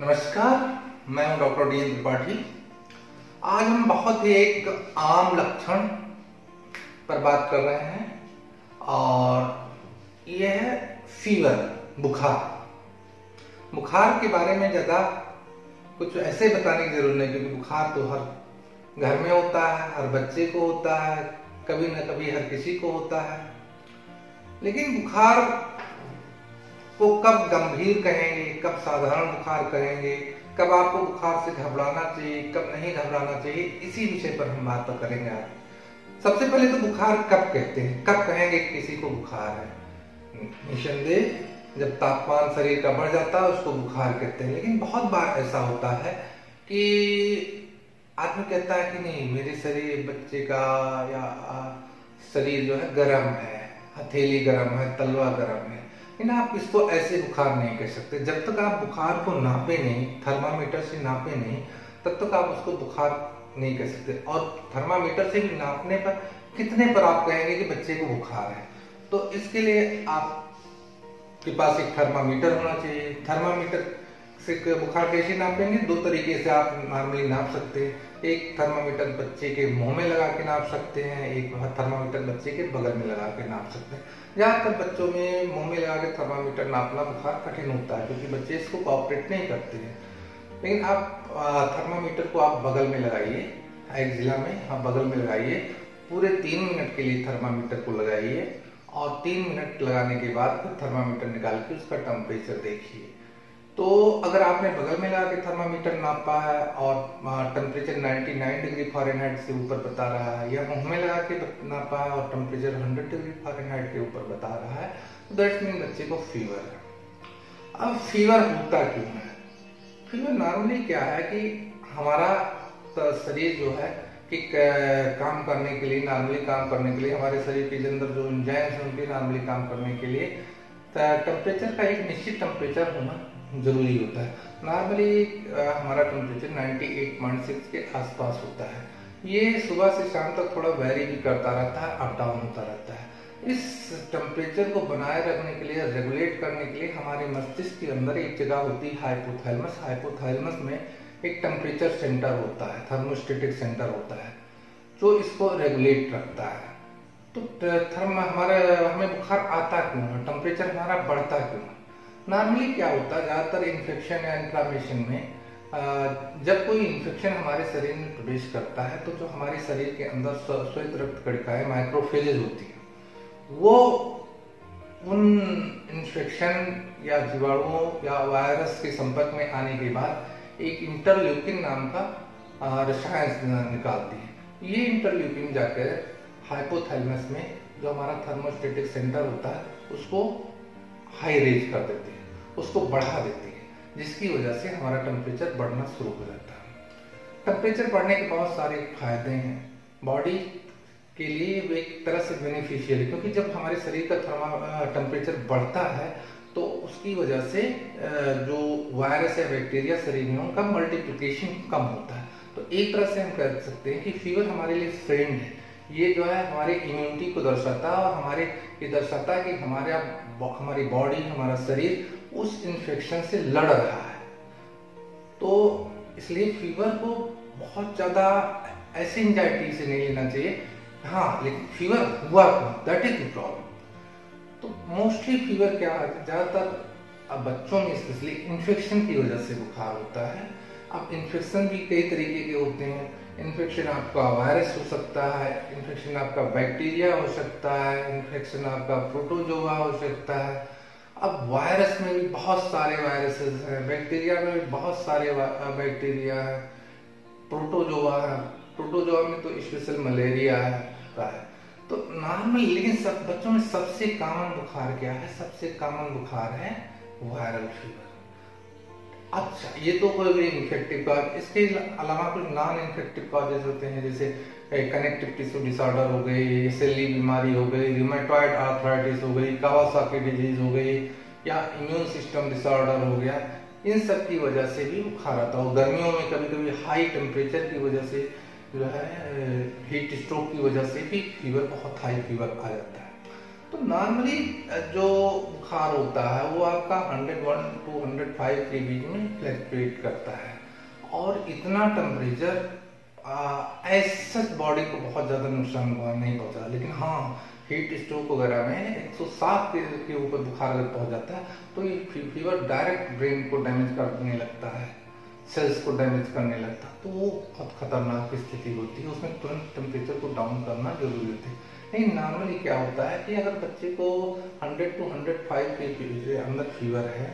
नमस्कार, मैं हूं डॉक्टर डी एन त्रिपाठी। आज हम बहुत ही एक आम लक्षण पर बात कर रहे हैं और यह है फीवर, बुखार। बुखार के बारे में ज़्यादा कुछ ऐसे बताने की जरूरत नहीं, क्योंकि बुखार तो हर घर में होता है, हर बच्चे को होता है, कभी न कभी हर किसी को होता है। लेकिन बुखार को कब गंभीर कहेंगे, कब साधारण बुखार कहेंगे, कब आपको बुखार से घबराना चाहिए, कब नहीं घबराना चाहिए, इसी विषय पर हम बात करेंगे आज। सबसे पहले तो बुखार कब कहते हैं, कब कहेंगे किसी को बुखार है? निस्संदेह जब तापमान शरीर का बढ़ जाता है उसको बुखार कहते हैं। लेकिन बहुत बार ऐसा होता है कि आदमी कहता है कि नहीं, मेरे शरीर, बच्चे का या शरीर जो है गर्म है, हथेली गर्म है, तलवा गर्म है। लेकिन आप इसको ऐसे बुखार नहीं कह सकते। जब तक आप बुखार को नापे नहीं, थर्मामीटर से नापे नहीं, तब तक आप उसको बुखार नहीं कह सकते। और थर्मामीटर से भी नापने पर कितने पर आप कहेंगे कि बच्चे को बुखार है? तो इसके लिए आपके पास एक थर्मामीटर होना चाहिए। थर्मामीटर से बुखार कैसे नापेंगे? दो तरीके से आप नॉर्मली नाप सकते हैं। एक थर्मामीटर बच्चे के मुंह में लगा के नाप सकते हैं, एक थर्मामीटर बच्चे के बगल में लगा के नाप सकते हैं। ज्यादातर बच्चों में मुंह में लगा के थर्मामीटर नापना बुखार कठिन होता है, क्योंकि बच्चे इसको कोऑपरेट नहीं करते हैं। लेकिन आप थर्मामीटर को आप बगल में लगाइए, एक जिला में आप बगल में लगाइए, पूरे 3 मिनट के लिए थर्मामीटर को लगाइए और 3 मिनट लगाने के बाद फिर थर्मामीटर निकाल के उसका टेम्परेचर देखिए। तो अगर आपने बगल में लगा के थर्मामीटर नापा है और टेम्परेचर 99 डिग्री फ़ारेनहाइट से ऊपर बता रहा है, या मुंह में लगा के नापा है और टेम्परेचर 100 डिग्री फ़ारेनहाइट के ऊपर बता रहा है, तो दैट्स मीन बच्चे को फीवर है। अब फीवर होता क्यों है? फीवर नॉर्मली क्या है कि हमारा शरीर जो है कि काम करने के लिए, नॉर्मली काम करने के लिए, हमारे शरीर के अंदर जो एंजाइम्स हैं उनके नॉर्मली काम करने के लिए टेम्परेचर का एक निश्चित टेम्परेचर होना जरूरी होता है। नॉर्मली हमारा टेम्परेचर 98.6 के आसपास होता है। ये सुबह से शाम तक थोड़ा वेरी भी करता रहता है, अप डाउन होता रहता है। इस टेम्परेचर को बनाए रखने के लिए, रेगुलेट करने के लिए हमारे मस्तिष्क के अंदर एक जगह होती है हाइपोथैलेमस। हाइपोथैलेमस में एक टेम्परेचर सेंटर होता है, थर्मोस्टेटिक सेंटर होता है, जो इसको रेगुलेट रखता है। तो हमें बुखार आता क्यों है, टेम्परेचर हमारा बढ़ता क्यों है? नॉर्मली क्या होता है, ज्यादातर इन्फेक्शन या इन्फ्लामेशन में जब कोई इन्फेक्शन हमारे शरीर में प्रवेश करता है, तो जो हमारे शरीर के अंदर श्वेत रक्त कणिकाएं, माइक्रोफेजेज होती हैं, वो उन इन्फेक्शन या जीवाणुओं या वायरस के संपर्क में आने के बाद एक इंटरल्यूकिन नाम का रसायन निकालती है। ये इंटरल्यूकिन जाकर हाइपोथैलेमस में, जो हमारा थर्मोस्टेटिक सेंटर होता है, उसको हाई रेज कर देती है, उसको बढ़ा देती है, जिसकी वजह से हमारा टेम्परेचर बढ़ना शुरू हो जाता है। टेम्परेचर बढ़ने के बहुत सारे फायदे हैं बॉडी के लिए, वो एक तरह से बेनिफिशियल है, क्योंकि जब हमारे शरीर का टेम्परेचर बढ़ता है तो उसकी वजह से जो वायरस या बैक्टीरिया शरीर में उनका मल्टीप्लिकेशन कम होता है। तो एक तरह से हम कह सकते हैं कि फीवर हमारे लिए फ्रेंड है। ये जो है हमारे इम्यूनिटी को दर्शाता है और हमारे ये दर्शाता है कि हमारी बॉडी, हमारा शरीर उस इन्फेक्शन से लड़ रहा है। तो इसलिए फीवर को बहुत ज्यादा ऐसी एंजाइटी से नहीं लेना चाहिए। हाँ, लेकिन फीवर हुआ क्यों, दैट इज द प्रॉब्लम। तो मोस्टली फीवर क्या है, ज्यादातर बच्चों में स्पेशली इन्फेक्शन की वजह से बुखार होता है। अब इन्फेक्शन भी कई तरीके के होते हैं। इन्फेक्शन आपका वायरस हो सकता है, इन्फेक्शन आपका बैक्टीरिया हो सकता है, इन्फेक्शन आपका प्रोटोजोआ हो सकता है। अब वायरस में भी बहुत सारे वायरसेस हैं, बैक्टीरिया में भी बहुत सारे बैक्टीरिया है, प्रोटोजोआ है, प्रोटोजोआ में तो स्पेशल मलेरिया है। तो नॉर्मल, लेकिन सब बच्चों में सबसे कॉमन बुखार क्या है? सबसे कॉमन बुखार है वायरल फीवर। अच्छा, ये तो कोई भी इन्फेक्टिव कॉज, इसके अलावा कुछ नॉन इन्फेक्टिव कॉजेज होते हैं, जैसे कनेक्टिव टिश्यू डिसऑर्डर हो गई, सेली बीमारी हो गई, रूमेटॉइड आर्थराइटिस हो गई, कावासाकी डिजीज हो गई, या इम्यून सिस्टम डिसऑर्डर हो गया। इन सब की वजह से भी बुखार आता है। गर्मियों में कभी कभी हाई टेम्परेचर की वजह से जो है, हीट स्ट्रोक की वजह से भी फीवर, बहुत हाई फीवर आ जाता है। तो नॉर्मली जो बुखार होता है वो आपका 101 to 105 के बीच में फ्लक्चुएट करता है, और इतना टेम्परेचर ऐसा बॉडी को बहुत ज़्यादा नुकसान नहीं पहुंचा। लेकिन हाँ, हीट स्ट्रोक वगैरह में 107 के ऊपर बुखार अगर पहुंच जाता है तो ये फीवर डायरेक्ट ब्रेन को डैमेज करने लगता है, सेल्स को डैमेज करने लगता है, तो वो बहुत खतरनाक स्थिति होती है। उसमें तुरंत टेम्परेचर को डाउन करना जरूरी होता है। नहीं, नॉर्मली क्या होता है कि अगर बच्चे को 100 to 105 के अंदर फीवर है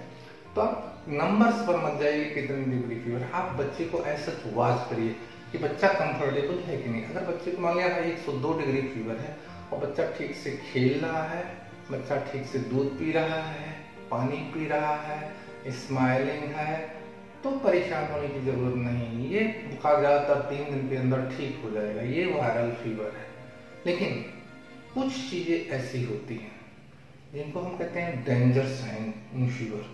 तो आप नंबर्स पर मत जाइए कितनी डिग्री फीवर है, आप बच्चे को ऐसा वॉच करिए कि बच्चा कंफर्टेबल है कि नहीं। अगर बच्चे को मान लिया 102 डिग्री फीवर है और बच्चा ठीक से खेल रहा है, बच्चा ठीक से दूध पी रहा है, पानी पी रहा है, स्माइलिंग है, तो परेशान होने की जरूरत नहीं। ये बुखार ज़्यादातर 3 दिन के अंदर ठीक हो जाएगा, ये वायरल फीवर है। लेकिन कुछ चीज़ें ऐसी होती हैं जिनको हम कहते हैं डेंजर साइन इन फीवर,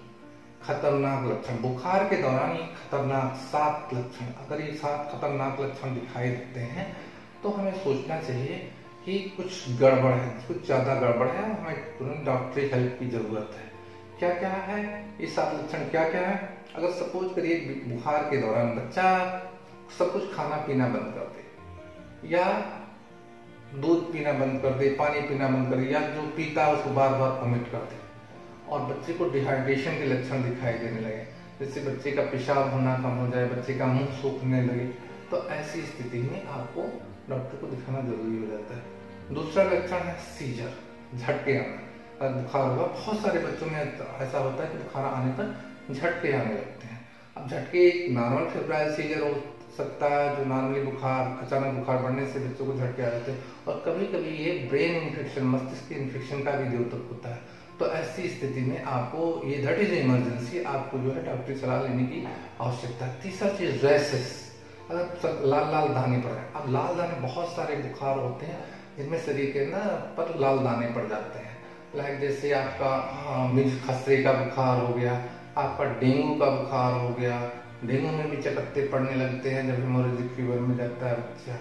खतरनाक लक्षण। बुखार के दौरान ये खतरनाक 7 लक्षण, अगर ये 7 खतरनाक लक्षण दिखाई देते हैं तो हमें सोचना चाहिए कि कुछ गड़बड़ है, कुछ ज़्यादा गड़बड़ है, हमें तुरंत डॉक्टरी हेल्प की ज़रूरत है। क्या क्या है ये 7 लक्षण, क्या क्या है? अगर सपोज करिए बुखार के दौरान बच्चा सब कुछ खाना पीना बंद कर दे, या दूध पीना बंद कर दे, पानी पीना बंद कर दे, या जो पीता है उसको बार बार वॉमिट कर दे, और बच्चे को डिहाइड्रेशन के लक्षण दिखाई देने लगे, जैसे बच्चे का पेशाब होना कम हो जाए, बच्चे का मुंह सूखने लगे, तो ऐसी स्थिति में आपको डॉक्टर को दिखाना जरूरी हो जाता है। दूसरा लक्षण है सीजर, झटके आना। बुखार हुआ, बहुत सारे बच्चों में ऐसा होता है कि बुखार आने पर झटके आने लगते हैं। अब झटके एक नॉर्मल फेब्राइल सीजर हो सकता है, जो नॉर्मली बुखार, अचानक बुखार बढ़ने से बच्चों को झटके आ जाते हैं, और कभी कभी ये ब्रेन इन्फेक्शन, मस्तिष्क इन्फेक्शन का भी द्योतक होता है। तो ऐसी स्थिति में आपको ये दैट इज इमरजेंसी, आपको जो है डॉक्टरी सलाह लेने की आवश्यकता है। तीसरा चीज रैसेस, अगर लाल लाल दाने पड़ रहे हैं। अब लाल दाने, बहुत सारे बुखार होते हैं जिनमें शरीर के ना पर लाल दाने पड़ जाते हैं, लाइक जैसे आपका मिर्च खसरे का बुखार हो गया, आपका डेंगू का बुखार हो गया। डेंगू में भी चकत्ते पड़ने लगते हैं जब हेमोरेजिक फीवर में जाता है बच्चा,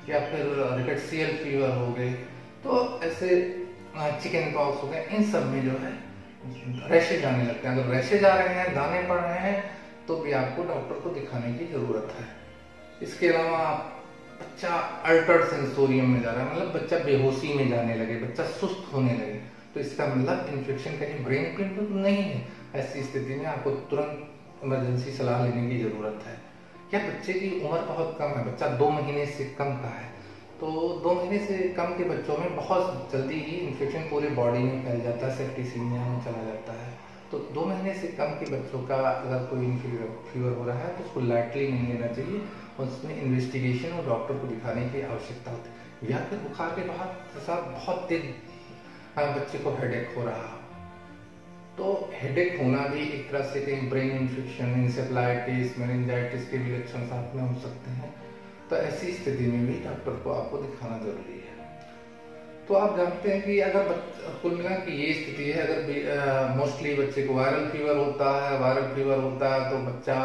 या फिर रिकेट्सियल फीवर हो गए, तो ऐसे चिकन पॉक्स हो गए, इन सब में जो है रैशेज आने लगते हैं। अगर रैशेज आ रहे हैं, दाने पड़ रहे हैं, तो भी आपको डॉक्टर को दिखाने की जरूरत है। इसके अलावा बच्चा अल्टर्ड सेंसोरियम में जा रहा है, मतलब बच्चा बेहोशी में जाने लगे, बच्चा सुस्त होने लगे, तो इसका मतलब इन्फेक्शन कहीं ब्रेन पे तो नहीं है। ऐसी स्थिति में आपको तुरंत इमरजेंसी सलाह लेने की जरूरत है। या बच्चे की उम्र बहुत कम है, बच्चा 2 महीने से कम का है, तो 2 महीने से कम के बच्चों में बहुत जल्दी ही इन्फेक्शन पूरे बॉडी में फैल जाता है, सेप्टिसीमिया में चला जाता है। तो 2 महीने से कम के बच्चों का अगर कोई फीवर हो रहा है तो उसको लाइटली नहीं लेना चाहिए, उसमें इन्वेस्टिगेशन और डॉक्टर को दिखाने की आवश्यकता होती है। या फिर बुखार के बाद साथ बहुत तेज बच्चे को हेडेक हो रहा, तो हेडेक होना भी एक तरह से कहीं ब्रेन इन्फेक्शन, इंसेफ्लाइटिस, मेनिंजाइटिस के भी लक्षण साथ में हो सकते हैं। तो ऐसी स्थिति में भी डॉक्टर को आपको दिखाना जरूरी है। तो आप जानते हैं कि अगर कुल मिला कि ये स्थिति है, अगर मोस्टली बच्चे को वायरल फीवर होता है तो बच्चा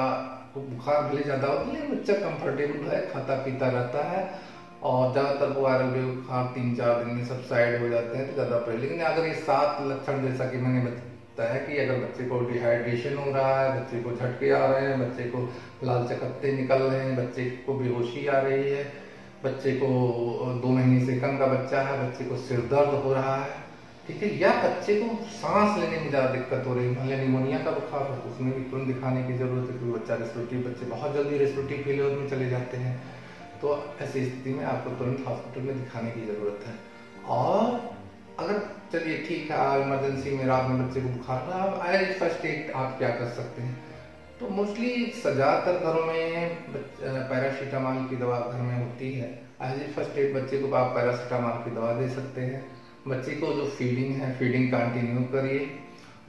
को बुखार भले ज्यादा होता है लेकिन बच्चा कंफर्टेबल है, खाता पीता रहता है, और ज्यादातर वायरल बुखार 3-4 दिन में सबसाइड हो जाते हैं, तो ज्यादा पहले। लेकिन अगर ये 7 लक्षण जैसा कि मैंने बताया कि अगर बच्चे को डिहाइड्रेशन हो रहा है, बच्चे को झटके आ रहे हैं, बच्चे को लाल चकत्ते निकल रहे हैं, बच्चे को बेहोशी आ रही है, बच्चे को 2 महीने से कम का बच्चा है, बच्चे को सिर दर्द हो रहा है, ठीक है, या बच्चे को सांस लेने में ज्यादा दिक्कत हो रही है, मान लिया निमोनिया का बुखार हो, तो उसमें भी तुरंत दिखाने की जरूरत है, क्योंकि बच्चा रेस्पिरेटरी, बच्चे बहुत जल्दी रेस्पिरेटरी फेलियर में चले जाते हैं। तो ऐसी स्थिति में आपको तुरंत हॉस्पिटल में दिखाने की जरूरत है। और अगर चलिए ठीक है, इमरजेंसी में रात में बच्चे को बुखार रहा, एज फर्स्ट एड आप क्या कर सकते हैं? तो मोस्टली ज्यादातर घरों में पैरासीटामोल की दवा घर में होती है। एज फर्स्ट एड बच्चे को आप पैरासीटामोल की दवा दे सकते हैं। बच्चे को जो फीडिंग है, फीडिंग कंटिन्यू करिए,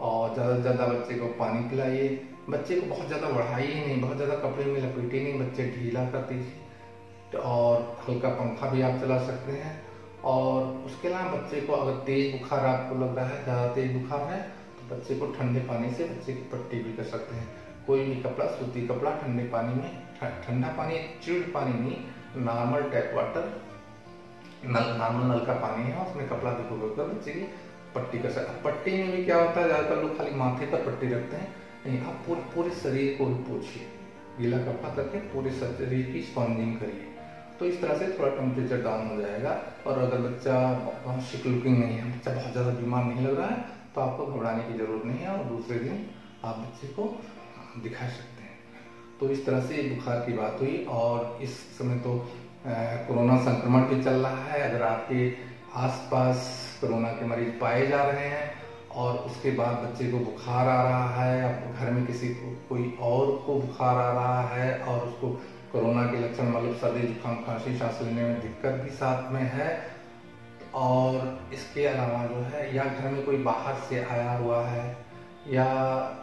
और ज़्यादा से ज़्यादा बच्चे को पानी पिलाइए। बच्चे को बहुत ज़्यादा बढ़ाइए नहीं, बहुत ज़्यादा कपड़े में लपेटिए नहीं, बच्चे ढीला कर दीजिए, और हल्का पंखा भी आप चला सकते हैं। और उसके अलावा बच्चे को अगर तेज बुखार आपको लग रहा है, ज़्यादा तेज बुखार है, तो बच्चे को ठंडे पानी से बच्चे की पट्टी भी कर सकते हैं। कोई भी कपड़ा, सूती कपड़ा ठंडे पानी में, ठंडा पानी, चिल्ड पानी नहीं, नॉर्मल टैप वाटर, नॉर्मल नल का पानी है, उसमें कपड़ा भिगो कर बच्चे की पट्टी कर सकते। पट्टी में भी क्या होता है, ज्यादातर लोग खाली माथे पर पट्टी रखते हैं, नहीं, आप पूरे शरीर को भी पोछिए, गीला कपड़ा करके पूरे शरीर की स्पॉन्जिंग करिए। तो इस तरह से थोड़ा टेम्परेचर डाउन हो जाएगा। और अगर बच्चा बहुत सिक लुकिंग नहीं है, बच्चा बहुत ज़्यादा बीमार नहीं लग रहा है, तो आपको घबराने की ज़रूरत नहीं है और दूसरे दिन आप बच्चे को दिखा सकते हैं। तो इस तरह से बुखार की बात हुई। और इस समय तो कोरोना संक्रमण भी चल रहा है। अगर आपके आसपास कोरोना के मरीज पाए जा रहे हैं और उसके बाद बच्चे को बुखार आ रहा है, या घर में किसी को कोई और को बुखार आ रहा है और उसको कोरोना के लक्षण मतलब सर्दी जुकाम खांसी सांस लेने में दिक्कत भी साथ में है, और इसके अलावा जो है या घर में कोई बाहर से आया हुआ है या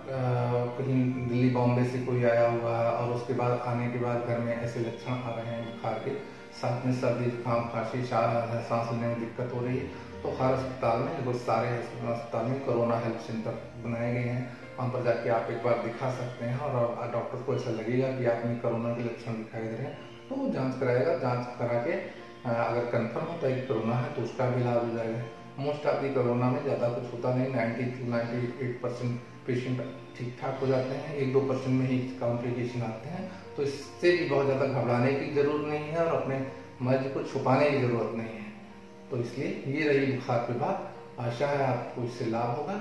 कहीं दिल्ली बॉम्बे से कोई आया हुआ है और उसके बाद आने के बाद घर में ऐसे लक्षण आ रहे हैं बुखार के, साथ में सर्दी जुकाम खांसी सांस लेने में दिक्कत हो रही है, तो हर अस्पताल में, लगभग सारे अस्पताल में कोरोना हेल्प सेंटर बनाए गए हैं। वहाँ पर जाके आप एक बार दिखा सकते हैं और डॉक्टर को ऐसा लगेगा कि आप में कोरोना के लक्षण दिखाई दे रहे हैं तो वो जांच कराएगा। जांच करा के अगर कंफर्म होता है कि कोरोना है तो उसका भी इलाज हो जाएगा। मोस्ट ऑफ दी कोरोना में ज़्यादा कुछ होता नहीं, 90 to 98% पेशेंट ठीक ठाक हो जाते हैं, 1-2% में ही कॉम्प्लिकेशन आते हैं। तो इससे भी बहुत ज़्यादा घबराने की ज़रूरत नहीं है और अपने मर्ज को छुपाने की ज़रूरत नहीं है। तो इसलिए ये रही बुखार की बात। आशा है आपको इससे लाभ होगा।